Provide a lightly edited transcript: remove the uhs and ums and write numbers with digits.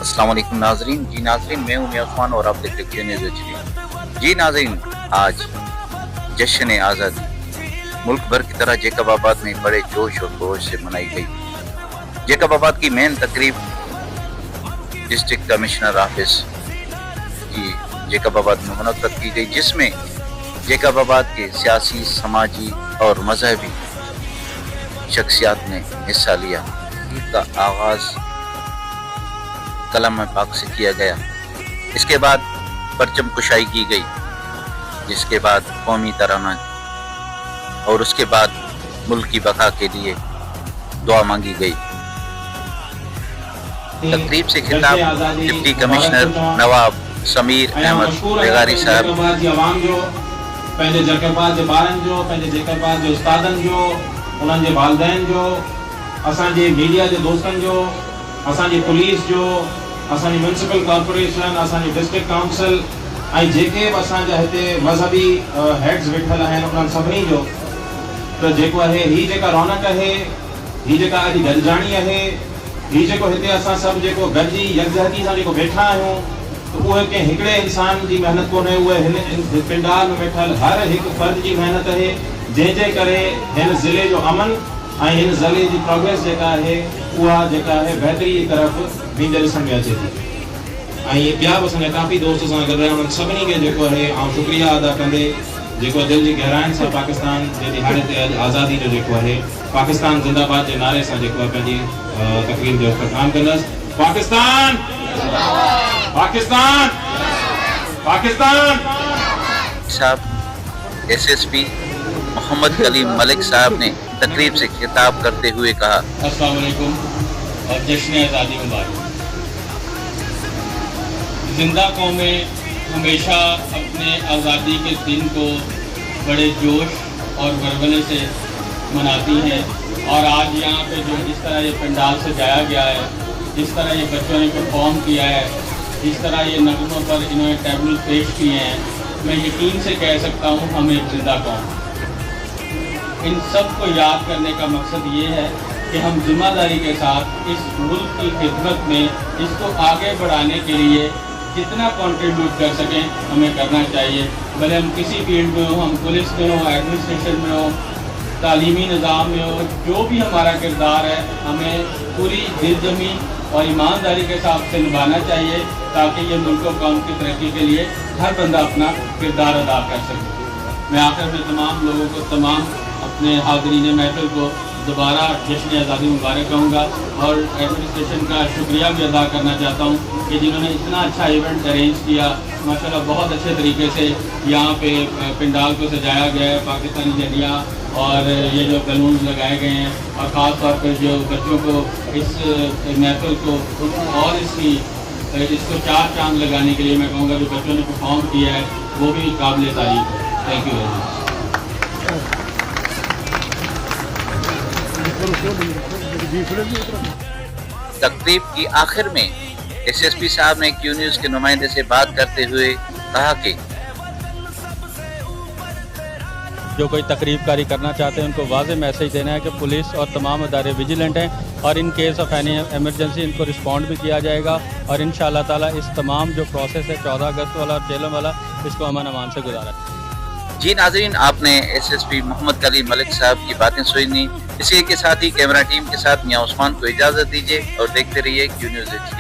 अस्सलाम वालेकुम नाजरीन। जी नाजरीन, मैं हूं मियां उस्मान और आप देख रहे हैं न्यूज़ HD। जी नाजरीन, आज जश्न आज़ादी मुल्क भर की तरह जैकबाबाद में बड़े जोश और खरोश से मनाई गई। जैकबाबाद की मेन तकरीब डिस्ट्रिक्ट कमिश्नर ऑफिस की जैकबाबाद में मुनक्कद की गई, जिसमें जैकबाबाद के सियासी, समाजी और मजहबी शख्सियात ने हिस्सा लिया। ईद का आगाज़ कलम पाक से किया गया। इसके बाद परचम कुशाई की गई, जिसके बाद कौमी तराना और उसके बाद मुल्क की बका के लिए दुआ मांगी गई। तकरीब से खिताब डिप्टी कमिश्नर नवाब समीर अहमद बेगारी साहब। पंहिंजे जैकबाद जे ॿारनि जो, पंहिंजे जैकबाद जे उस्तादनि जो, उन्हनि जे वालिदैन जो, असांजे मीडिया जे दोस्तनि जो, असांजी पुलिस जो, असांजी म्यूनिसिपल कॉर्पोरेशन, असांजी डिस्ट्रिक्ट काउंसिल ऐं जेके बि असांजा हिते मज़हबी हेड्स वेठल आहिनि, उन्हनि सभिनी जो त जेको आहे हीअ जेका रौनक आहे, हीअ जेका अॼु गॾिजाणी आहे, हीअ जेको हिते असां सभु जेको गॾिजी यकजहती सां जेको वेठा आहियूं, त उहे कंहिं हिकिड़े इंसान जी महिनत कोन्हे, उहे हिन पिंडाल में वेठल हर हिकु फ़र्द जी महिनत आहे, जंहिंजे करे हिन ज़िले जो अमन ऐं हिन ज़िले जी प्रोग्रेस जेका आहे उहा जेका आहे बहितरी जी तरफ़ वेंदे ॾिसण में अचे थी। ऐं इहे ॿिया बि असांजा काफ़ी दोस्त सां गॾु रहिया, उन्हनि सभिनी खे जेको आहे ऐं शुक्रिया अदा कंदे जेको दिलि जी गहराइनि सां पाकिस्तान जे दिहाड़े ते अॼु आज़ादी जो जेको आहे पाकिस्तान ज़िंदाबाद जे नारे सां जेको आहे पंहिंजी तकरीर जो इख़्तिताम कंदसि। पाकिस्तान पाकिस्तान पाकिस्तान। साहब SSP मोहम्मद कलीम मलिक साहब ने तकरीब से खिताब करते हुए कहा, अस्सलाम वालेकुम और जश्न आज़ादी मुबारक। जिंदा कौमें हमेशा अपने आज़ादी के दिन को बड़े जोश और वरवले से मनाती हैं, और आज यहाँ पे जो जिस तरह ये पंडाल से जाया गया है, जिस तरह ये बच्चों ने परफॉर्म किया है, जिस तरह ये नगमों पर इन्होंने टैबल पेश किए हैं, मैं यकीन से कह सकता हूँ हम एक जिंदा कौम। इन सब को याद करने का मकसद ये है कि हम जिम्मेदारी के साथ इस मुल्क की खिदमत में इसको आगे बढ़ाने के लिए जितना कंट्रीब्यूट कर सकें हमें करना चाहिए। भले हम किसी फील्ड में हो, हम पुलिस में हो, एडमिनिस्ट्रेशन में हो, तालीमी निज़ाम में हो, जो भी हमारा किरदार है हमें पूरी दिलजमी और ईमानदारी के साथ से निभाना चाहिए, ताकि ये मुल्क और कौम की तरक्की के लिए हर बंदा अपना किरदार अदा कर सके। मैं आखिर में तमाम लोगों को, तमाम अपने हाज़रीन महफिल को दोबारा जश्न आज़ादी मुबारक कहूँगा, और एडमिनिस्ट्रेशन का शुक्रिया भी अदा करना चाहता हूँ कि जिन्होंने इतना अच्छा इवेंट अरेंज किया। माशाल्लाह बहुत अच्छे तरीके से यहाँ पे पंडाल को सजाया गया है, पाकिस्तानी झंडियाँ और ये जो बैलून लगाए गए हैं, और ख़ास तौर पर जो बच्चों को इस महफिल को और इसको चार चांद लगाने के लिए मैं कहूँगा जो बच्चों ने परफॉर्म किया है वो भी काबिल तारीफ है। Thank you very much. तकरीब की आखिर में SSP साहब ने Q न्यूज़ के नुमाइंदे से बात करते हुए कहा कि जो कोई तकरीब कारी करना चाहते हैं उनको वाज़ेह मैसेज देना है कि पुलिस और तमाम अदारे विजिलेंट हैं, और in case of any emergency इनको रिस्पॉन्ड भी किया जाएगा, और इंशाअल्लाह ताला इस तमाम जो प्रोसेस है 14 अगस्त वाला और चेलम वाला, इसको अमन अमान से गुजारा। जी नाजरीन, आपने SSP मोहम्मद कलीम मलिक साहब की बातें सुनी। इसी के साथ ही कैमरा टीम के साथ मियां उस्मान को इजाज़त दीजिए और देखते रहिए Q न्यूज़ HD।